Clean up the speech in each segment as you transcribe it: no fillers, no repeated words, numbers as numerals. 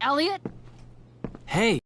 Elliot? Hey!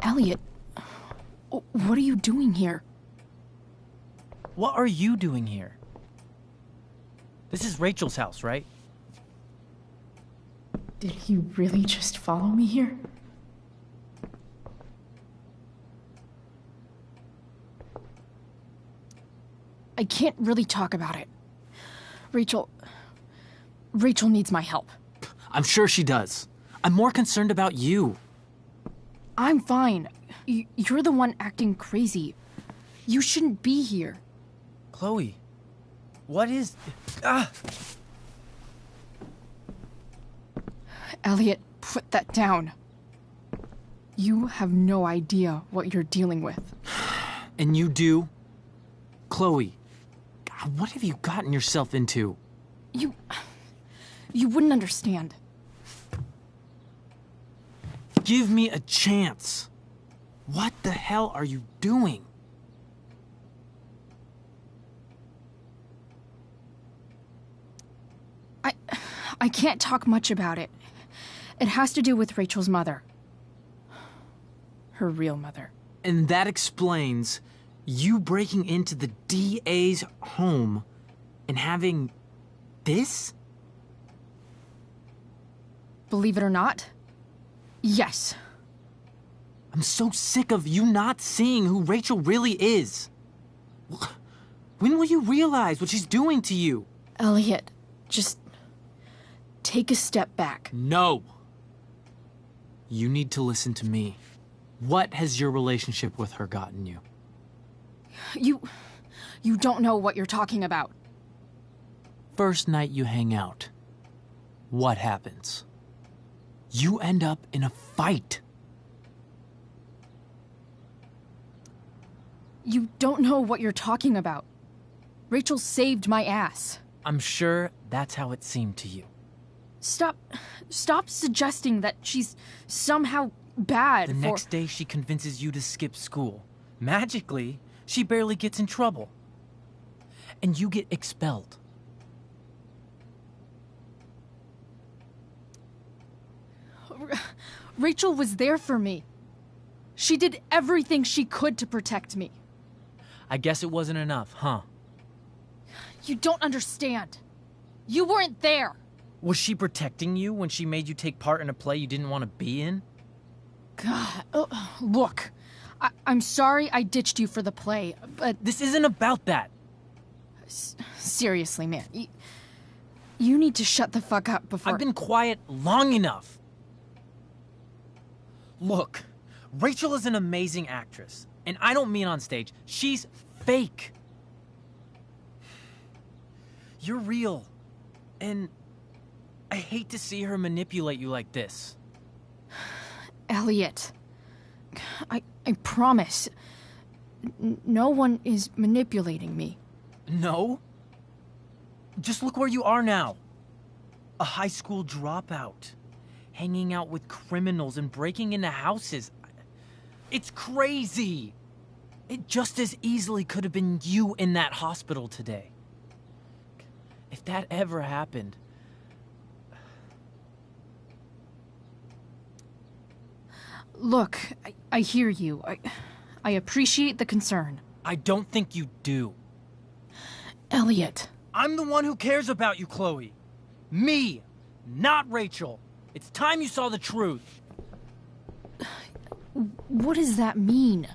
Elliot, what are you doing here? What are you doing here? This is Rachel's house, right? Did he really just follow me here? I can't really talk about it. Rachel needs my help. I'm sure she does. I'm more concerned about you. I'm fine. You're the one acting crazy. You shouldn't be here. Chloe, what is... Elliot, put that down. You have no idea what you're dealing with. And you do? Chloe, God, what have you gotten yourself into? You wouldn't understand. Give me a chance. What the hell are you doing? I can't talk much about it. It has to do with Rachel's mother. Her real mother. And that explains you breaking into the DA's home and having this? Believe it or not, yes. I'm so sick of you not seeing who Rachel really is. When will you realize what she's doing to you? Elliot, just take a step back. No. You need to listen to me. What has your relationship with her gotten you? You don't know what you're talking about. First night you hang out, what happens? You end up in a fight. You don't know what you're talking about. Rachel saved my ass. I'm sure that's how it seemed to you. Stop suggesting that she's somehow bad The next day she convinces you to skip school. Magically, she barely gets in trouble. And you get expelled. Rachel was there for me. She did everything she could to protect me. I guess it wasn't enough, huh? You don't understand. You weren't there. Was she protecting you when she made you take part in a play you didn't want to be in? God, look. I'm sorry I ditched you for the play, but This isn't about that. seriously, man. You need to shut the fuck up before... I've been quiet long enough. Look, Rachel is an amazing actress. And I don't mean on stage. She's fake. You're real. And I hate to see her manipulate you like this. Elliot, I promise. No one is manipulating me. No? Just look where you are now. A high school dropout. Hanging out with criminals and breaking into houses. It's crazy. It just as easily could have been you in that hospital today. If that ever happened... Look, I hear you. I appreciate the concern. I don't think you do. Elliot. I'm the one who cares about you, Chloe. Me, not Rachel. It's time you saw the truth. What does that mean?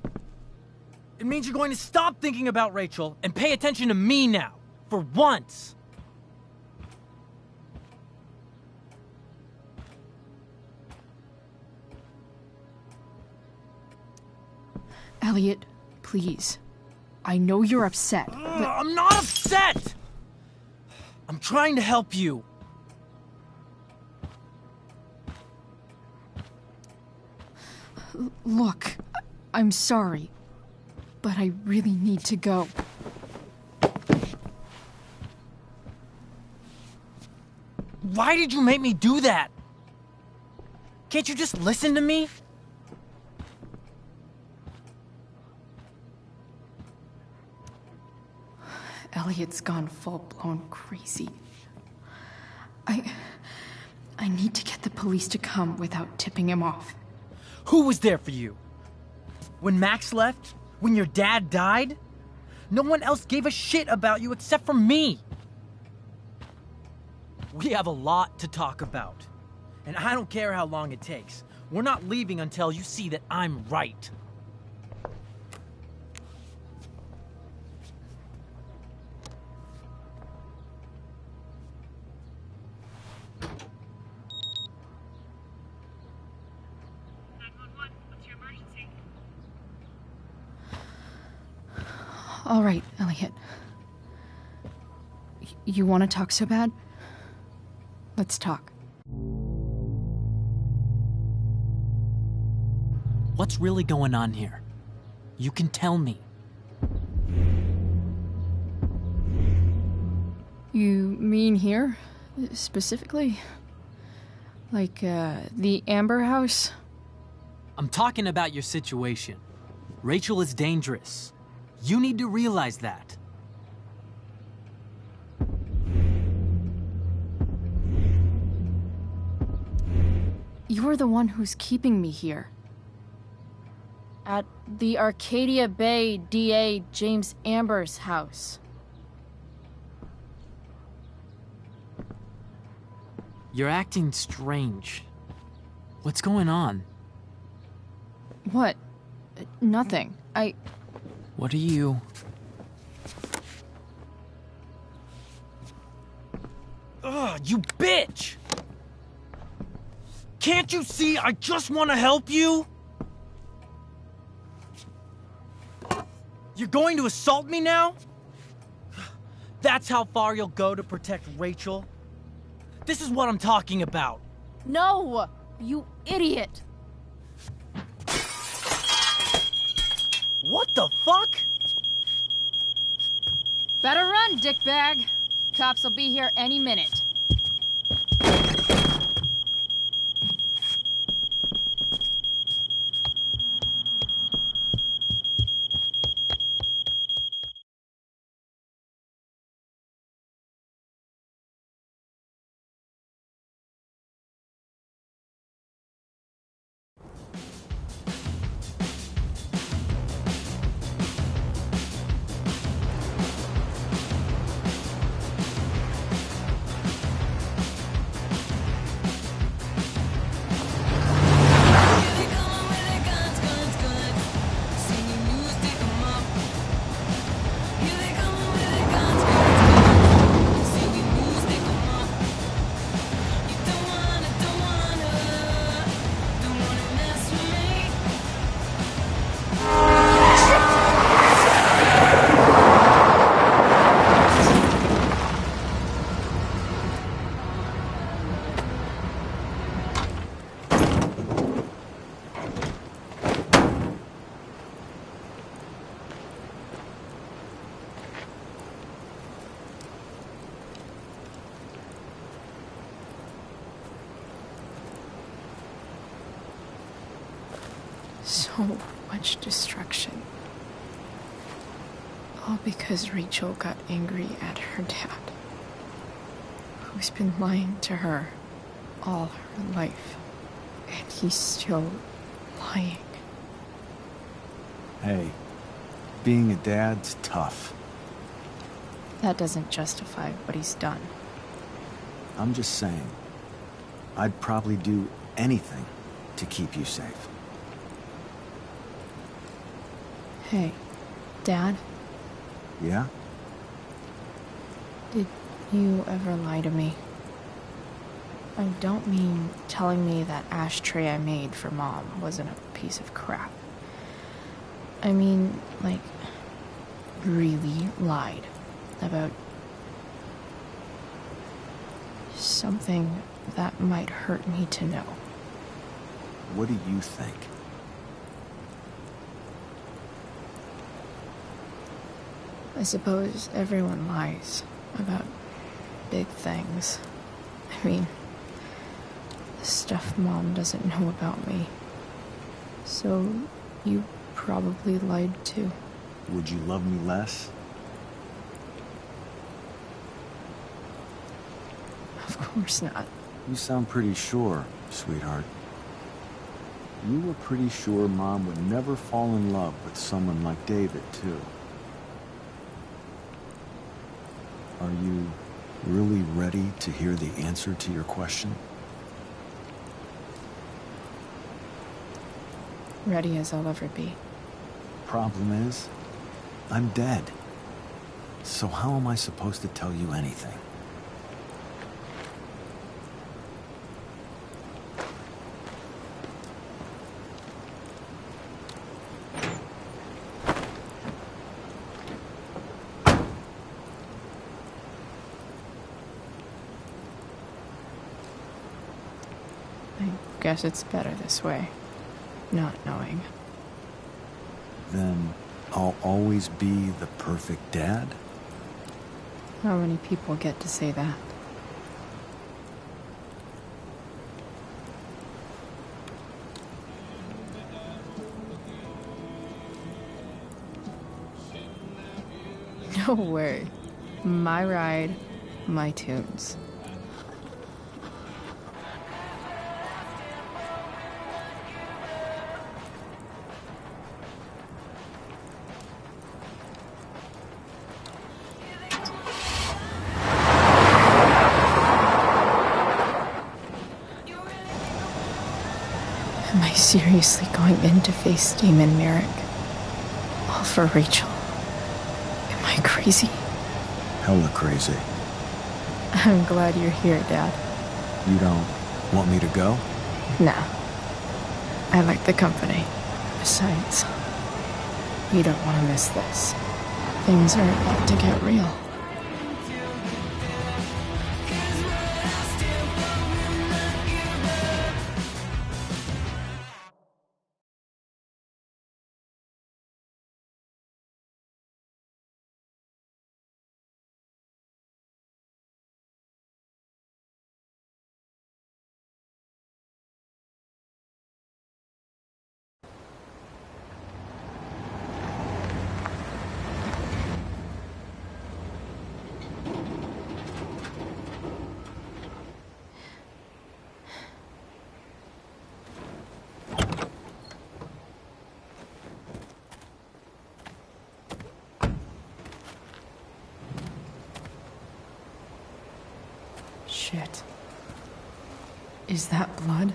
It means you're going to stop thinking about Rachel and pay attention to me now. For once. Elliot, please. I know you're upset, but... I'm not upset! I'm trying to help you. Look, I'm sorry, but I really need to go. Why did you make me do that? Can't you just listen to me? Elliot's gone full-blown crazy. I need to get the police to come without tipping him off. Who was there for you? When Max left? When your dad died? No one else gave a shit about you except for me. We have a lot to talk about. And I don't care how long it takes. We're not leaving until you see that I'm right. All right, Elliot. You want to talk so bad? Let's talk. What's really going on here? You can tell me. You mean here, specifically? Like, the Amber House? I'm talking about your situation. Rachel is dangerous. You need to realize that. You're the one who's keeping me here. At the Arcadia Bay DA James Amber's house. You're acting strange. What's going on? What? Nothing. What are you... Ugh, you bitch! Can't you see I just want to help you? You're going to assault me now? That's how far you'll go to protect Rachel? This is what I'm talking about. No! You idiot! What the fuck? Better run, dickbag. Cops will be here any minute. So much destruction. All because Rachel got angry at her dad, who's been lying to her all her life. And he's still lying. Hey, being a dad's tough. That doesn't justify what he's done. I'm just saying, I'd probably do anything to keep you safe. Hey, Dad, Yeah? did you ever lie to me? I don't mean telling me that ashtray I made for Mom wasn't a piece of crap. I mean, like, really lied about something that might hurt me to know. What do you think? I suppose everyone lies about big things. I mean, the stuff Mom doesn't know about me. So, you probably lied too. Would you love me less? Of course not. You sound pretty sure, sweetheart. You were pretty sure Mom would never fall in love with someone like David, too. Are you really ready to hear the answer to your question? Ready as I'll ever be. Problem is, I'm dead. So how am I supposed to tell you anything? I guess it's better this way, not knowing. Then I'll always be the perfect dad? How many people get to say that? No way. My ride, my tunes. seriously going in to face Damon Merrick? All for Rachel. Am I crazy? Hella crazy. I'm glad you're here, Dad. You don't want me to go? Nah. I like the company. Besides, you don't want to miss this. Things are about to get real. Shit. Is that blood?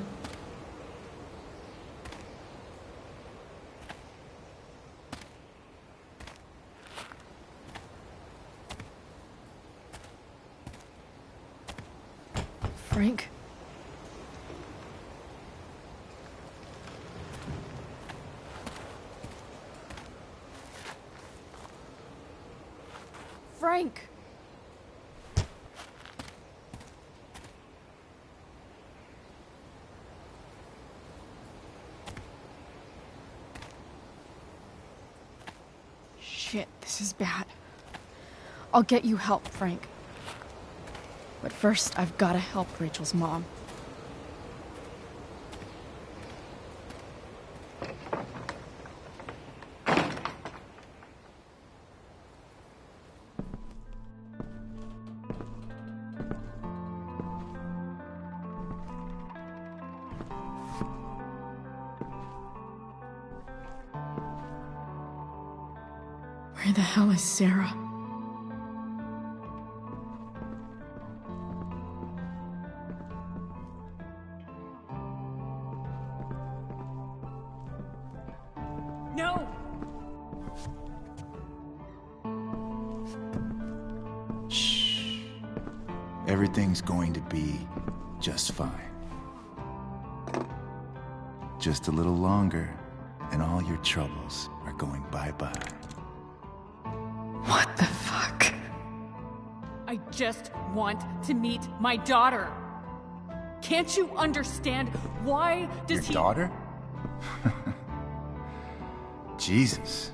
Frank? Frank! Shit, this is bad. I'll get you help, Frank. But first, I've gotta help Rachel's mom. Where the hell is Sarah? No! Shh. Everything's going to be just fine. Just a little longer, and all your troubles are going bye-bye. What the fuck? I just want to meet my daughter. Can't you understand? Why does Your daughter? Jesus.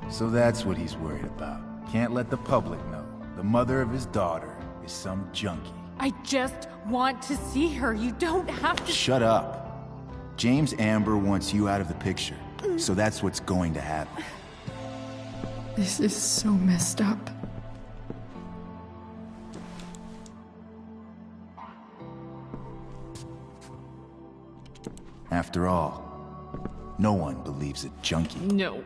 So that's what he's worried about. Can't let the public know. The mother of his daughter is some junkie. I just want to see her. You don't have to. Shut up. James Amber wants you out of the picture. So that's what's going to happen. This is so messed up. After all, no one believes a junkie. No.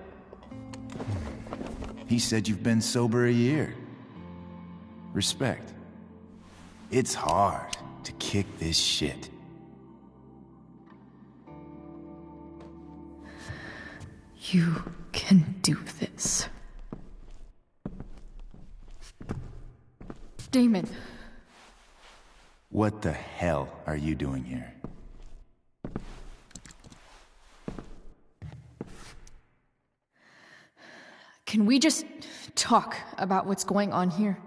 He said you've been sober a year. Respect. It's hard to kick this shit. You can do this. Damon. What the hell are you doing here? Can we just talk about what's going on here?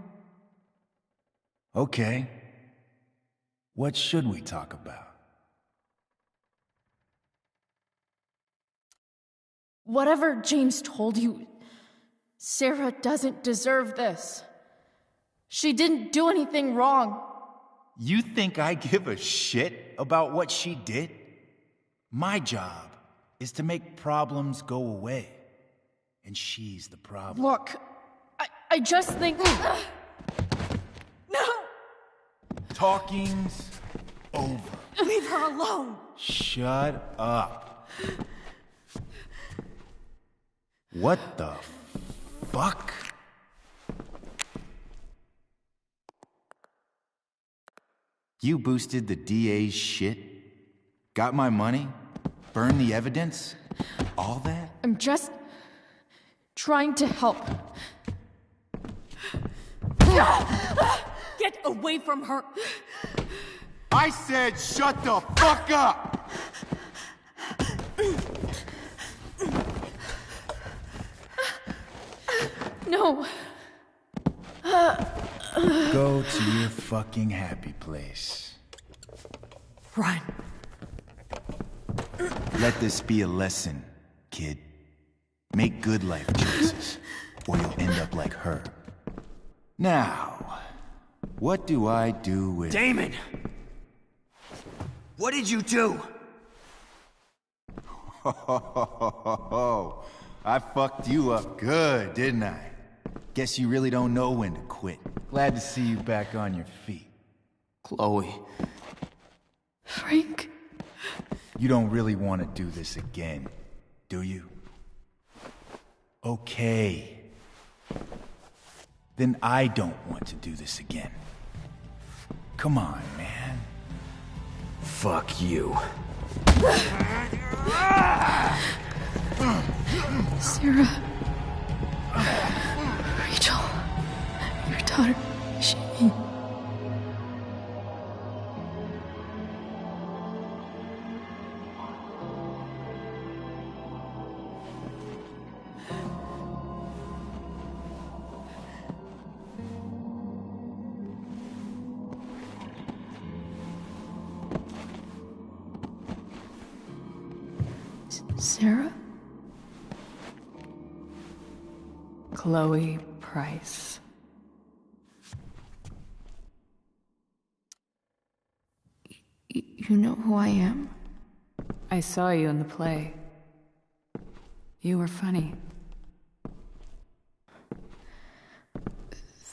Okay. What should we talk about? Whatever James told you, Sarah doesn't deserve this. She didn't do anything wrong. You think I give a shit about what she did? My job is to make problems go away. And she's the problem. Look, I just think... No! Talking's over. Leave her alone! Shut up. What the fuck? You boosted the DA's shit? Got my money? Burn the evidence? All that? I'm just trying to help. Get away from her! I said shut the fuck up! No. Go to your fucking happy place. Run. Let this be a lesson, kid. Make good life choices, or you'll end up like her. Now, what do I do with... Damon! What did you do? I fucked you up good, didn't I? Guess you really don't know when to quit. Glad to see you back on your feet. Chloe. Frank. You don't really want to do this again, do you? Okay. Then I don't want to do this again. Come on, man. Fuck you. Sarah. Rachel. Your daughter. She... Sarah? Chloe Price. You know who I am? I saw you in the play. You were funny.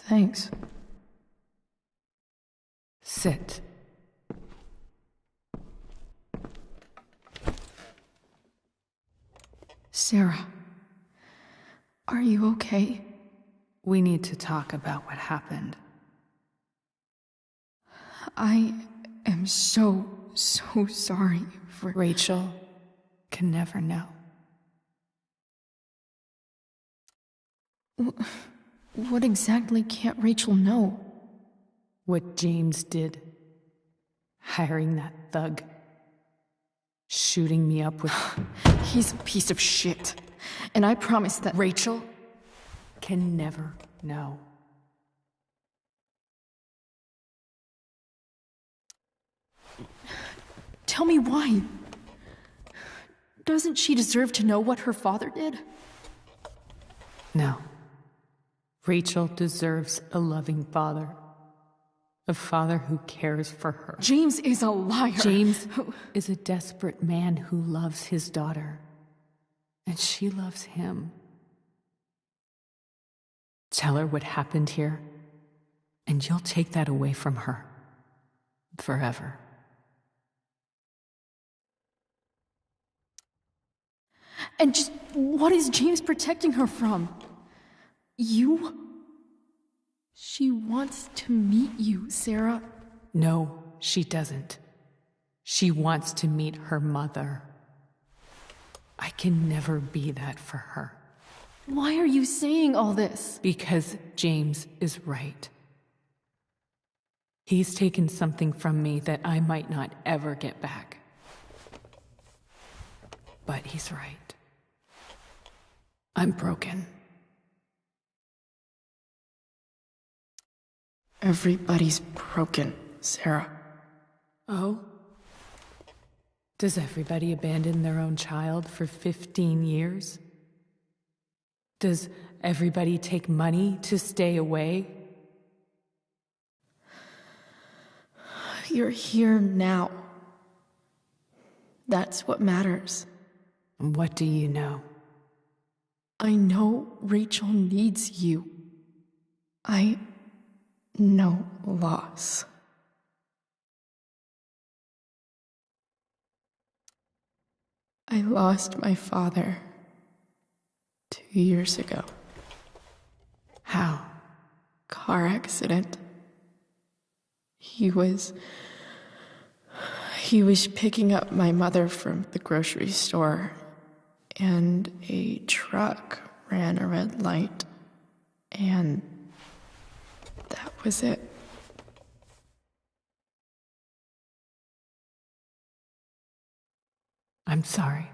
Thanks. Sit. Sarah. Are you okay? We need to talk about what happened. I am so sorry for... Rachel can never know. What exactly can't Rachel know? What James did. Hiring that thug. Shooting me up with... He's a piece of shit. And I promise that... Rachel can never know. Tell me why. Doesn't she deserve to know what her father did? No. Rachel deserves a loving father. A father who cares for her. James is a liar. James is a desperate man who loves his daughter. And she loves him. Tell her what happened here, and you'll take that away from her. Forever. And just what is James protecting her from? You? She wants to meet you, Sarah. No, she doesn't. She wants to meet her mother. I can never be that for her. Why are you saying all this? Because James is right. He's taken something from me that I might not ever get back. But he's right. I'm broken. Everybody's broken, Sarah. Oh? Does everybody abandon their own child for 15 years? Does everybody take money to stay away? You're here now. That's what matters. And what do you know? I know Rachel needs you. I know loss. I lost my father 2 years ago. How? Car accident. He He was picking up my mother from the grocery store, and a truck ran a red light, and that was it. I'm sorry.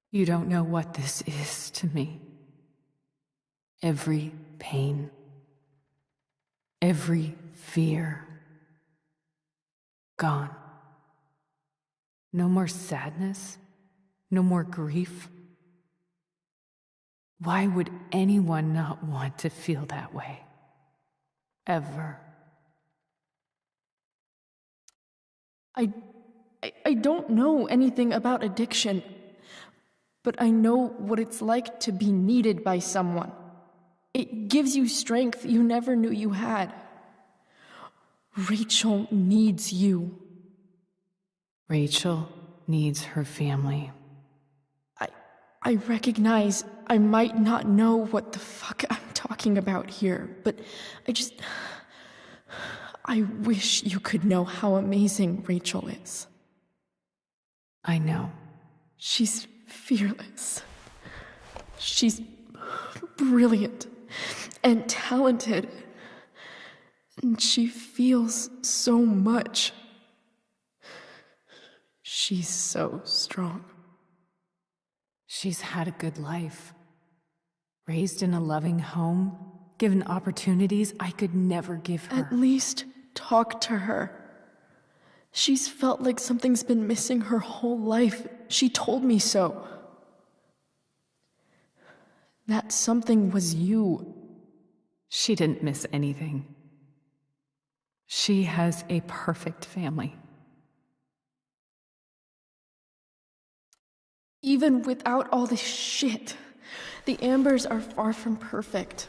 You don't know what this is to me. Every pain, every fear, gone. No more sadness, no more grief. Why would anyone not want to feel that way? Ever. I don't know anything about addiction, but I know what it's like to be needed by someone. It gives you strength you never knew you had. Rachel needs you. Rachel needs her family. I recognize I might not know what the fuck I'm talking about here, but I wish you could know how amazing Rachel is. I know. She's fearless. She's brilliant and talented. And she feels so much. She's so strong. She's had a good life. Raised in a loving home, given opportunities I could never give her. At least talk to her. She's felt like something's been missing her whole life. She told me so. That something was you. She didn't miss anything. She has a perfect family. Even without all this shit, the Ambers are far from perfect.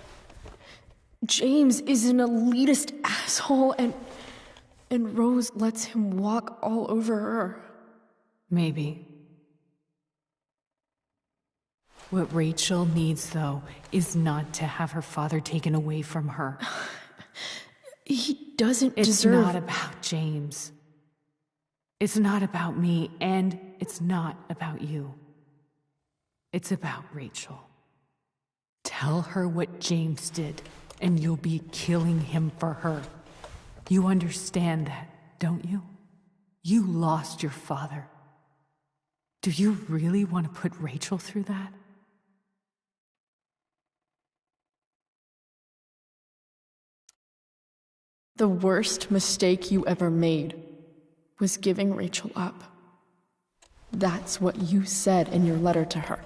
James is an elitist asshole, and Rose lets him walk all over her. Maybe. What Rachel needs, though, is not to have her father taken away from her. He doesn't It's deserve... not about James. It's not about me, and it's not about you. It's about Rachel. Tell her what James did, and you'll be killing him for her. You understand that, don't you? You lost your father. Do you really want to put Rachel through that? The worst mistake you ever made was giving Rachel up. That's what you said in your letter to her.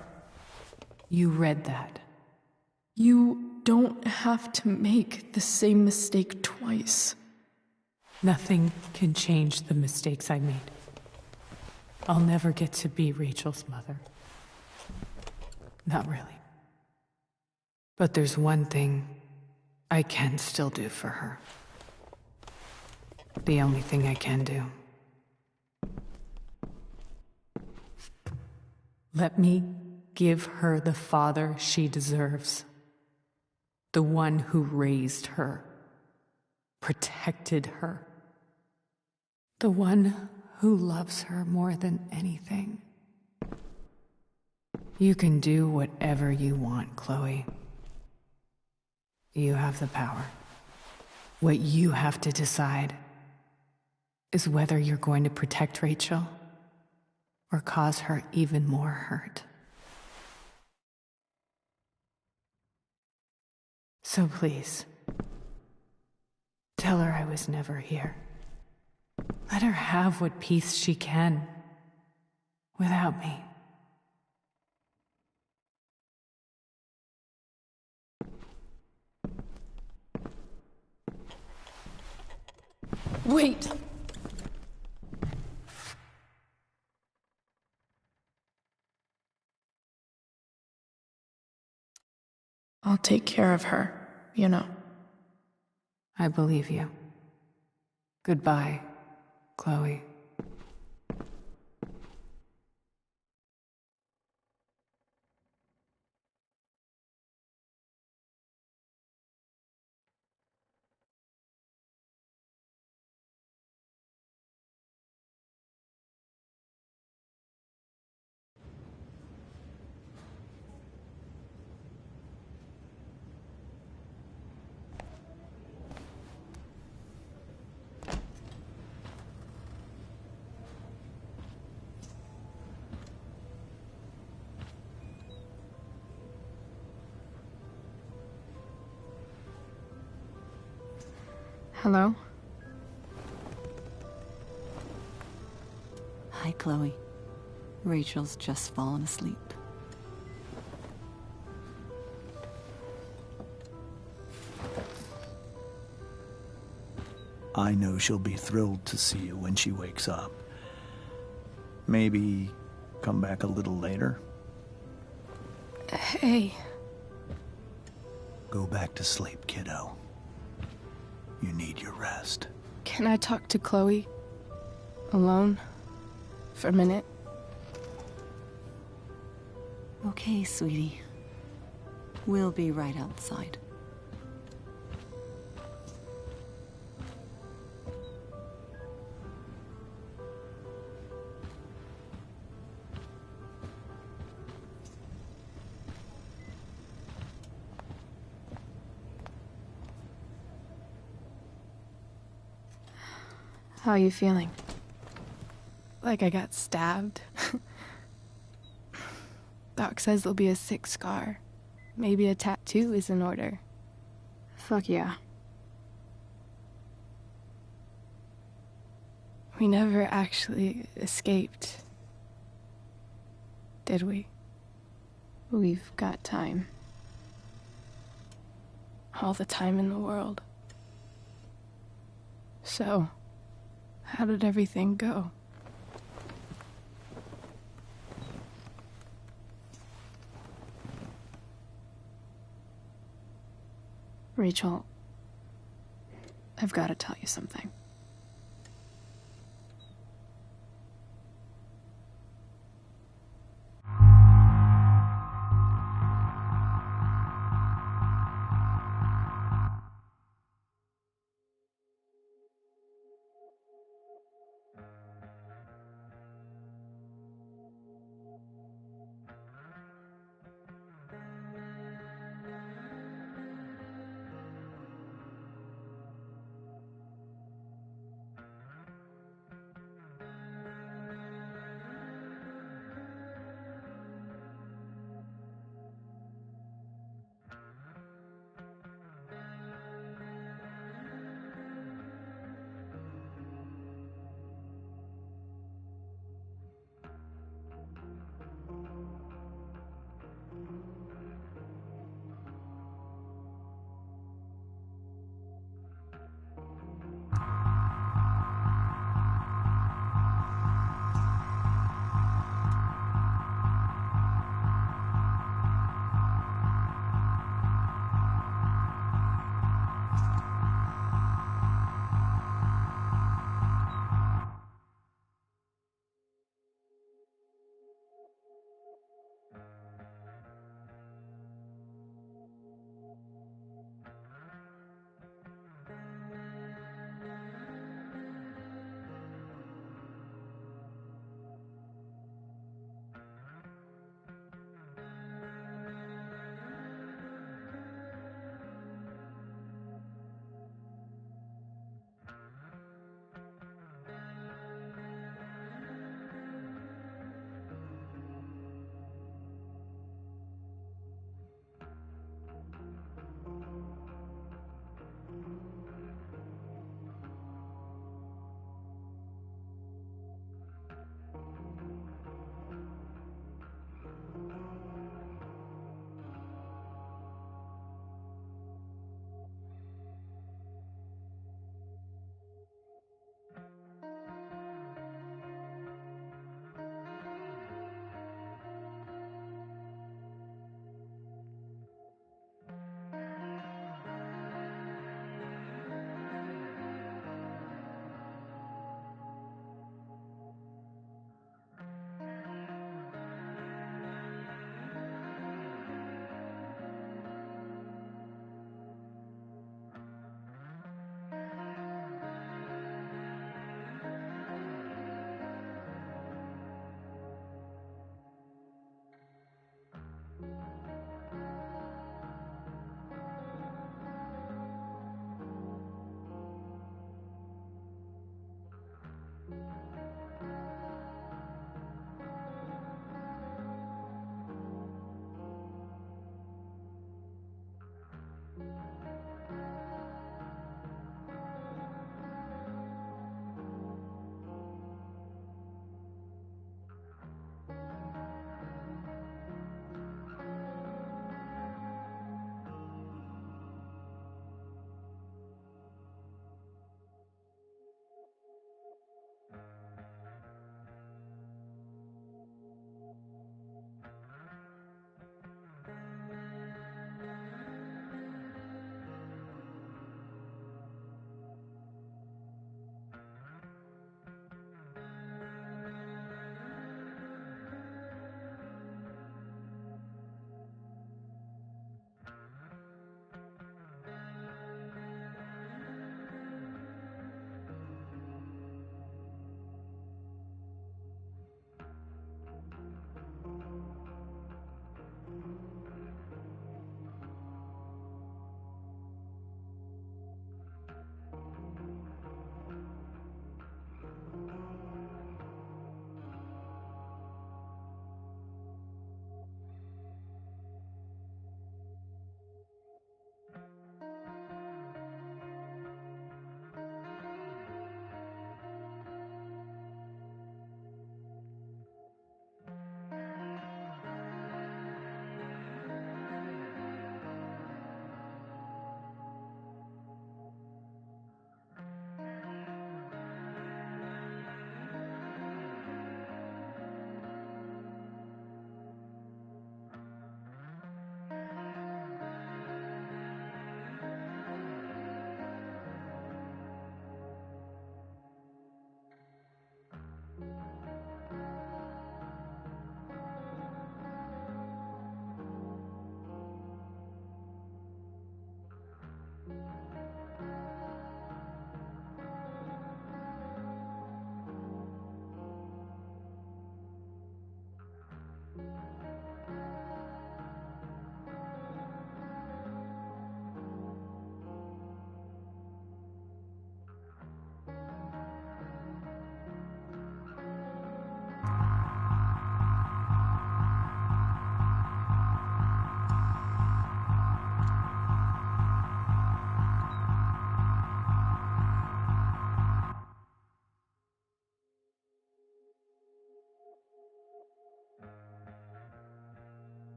You read that. You don't have to make the same mistake twice. Nothing can change the mistakes I made. I'll never get to be Rachel's mother. Not really. But there's one thing I can still do for her. The only thing I can do. Let me give her the father she deserves. The one who raised her, protected her. The one who loves her more than anything. You can do whatever you want, Chloe. You have the power. What you have to decide is whether you're going to protect Rachel or cause her even more hurt. So please, tell her I was never here. Let her have what peace she can without me. Wait! I'll take care of her, you know. I believe you. Goodbye, Chloe. Hello? Hi, Chloe. Rachel's just fallen asleep. I know she'll be thrilled to see you when she wakes up. Maybe come back a little later? Hey. Go back to sleep, kiddo. You need your rest. Can I talk to Chloe? Alone? For a minute? Okay, sweetie. We'll be right outside. How are you feeling? Like I got stabbed? Doc says there'll be a sick scar. Maybe a tattoo is in order. Fuck yeah. We never actually escaped, did we? We've got time. All the time in the world. So, how did everything go? Rachel, I've got to tell you something.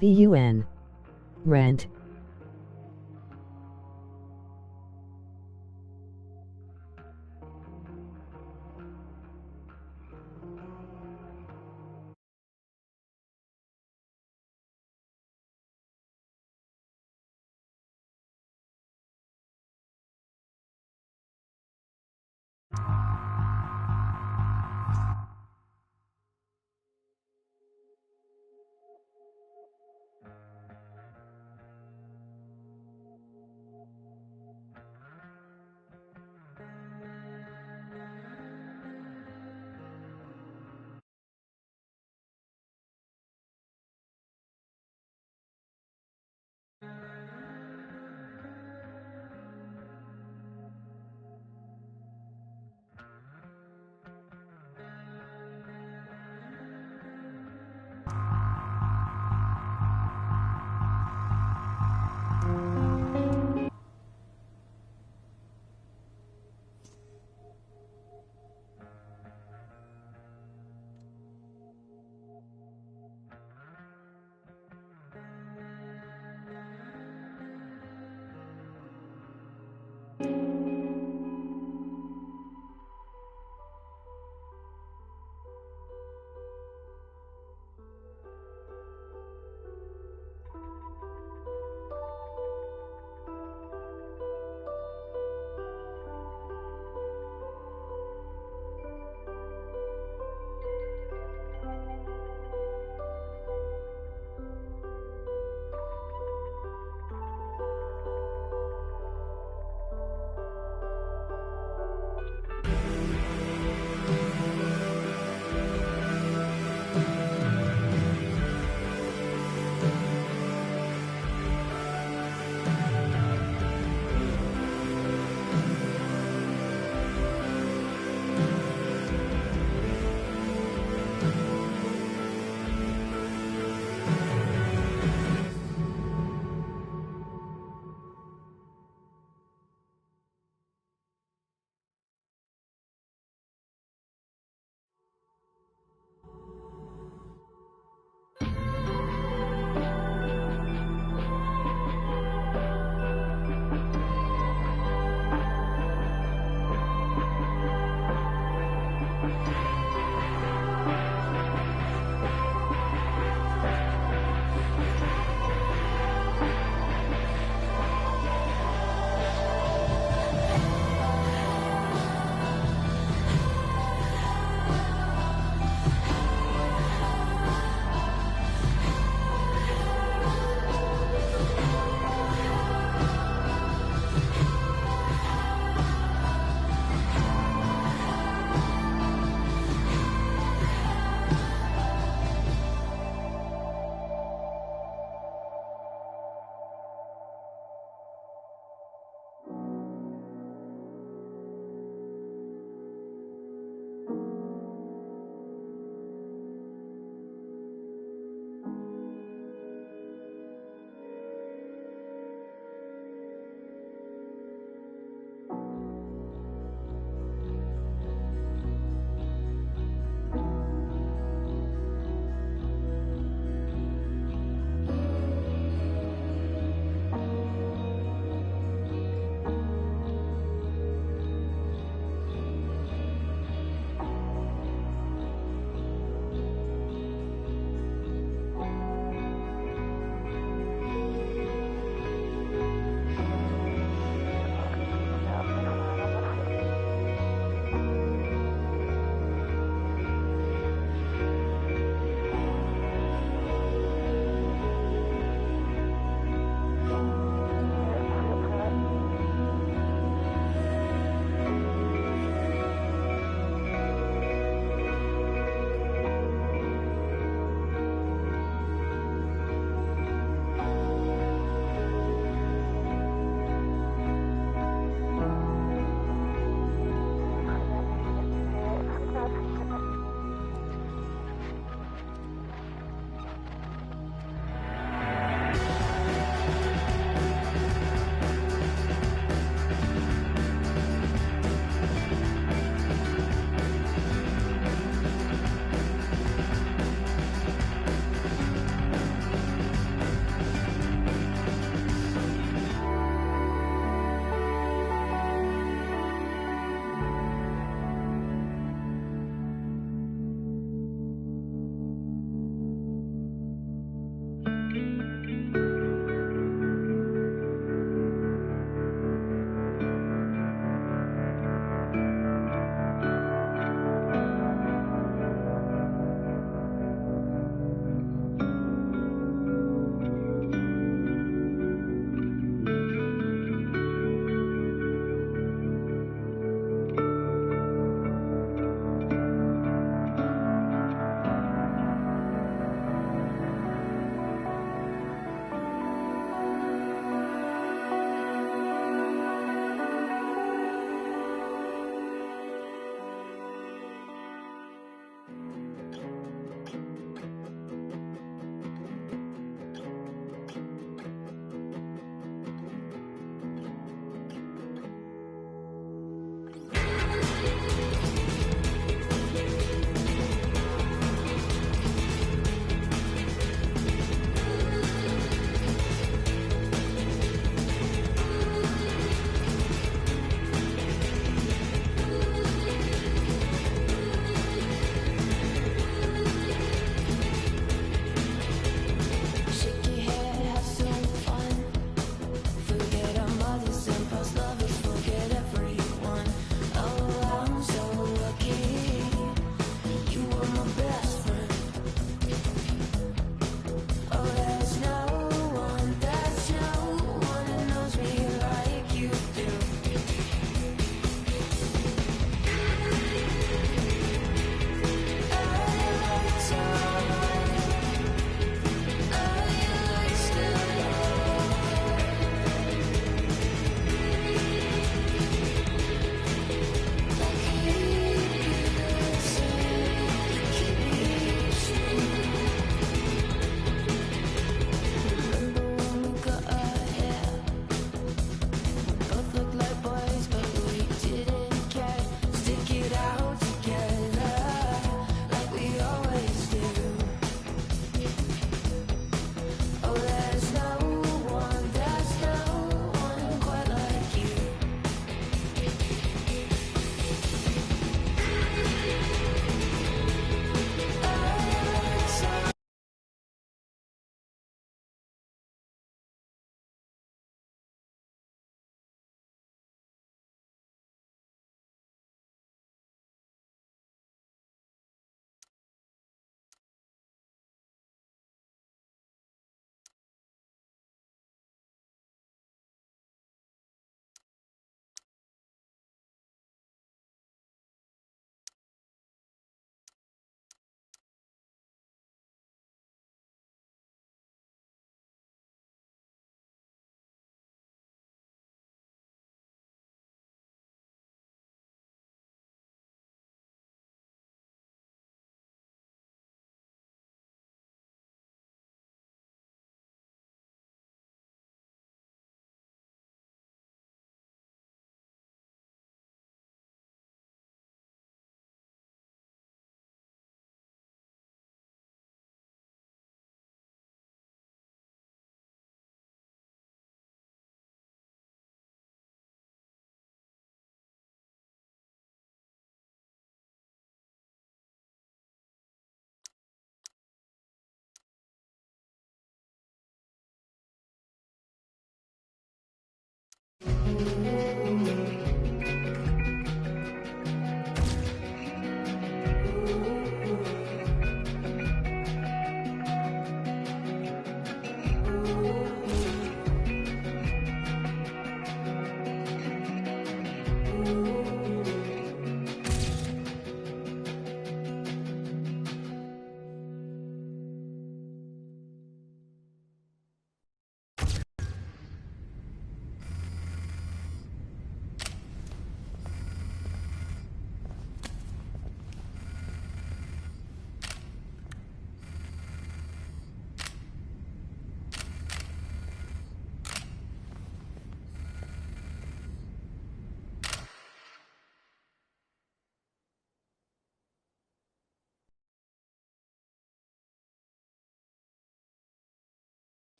VUN. Rent.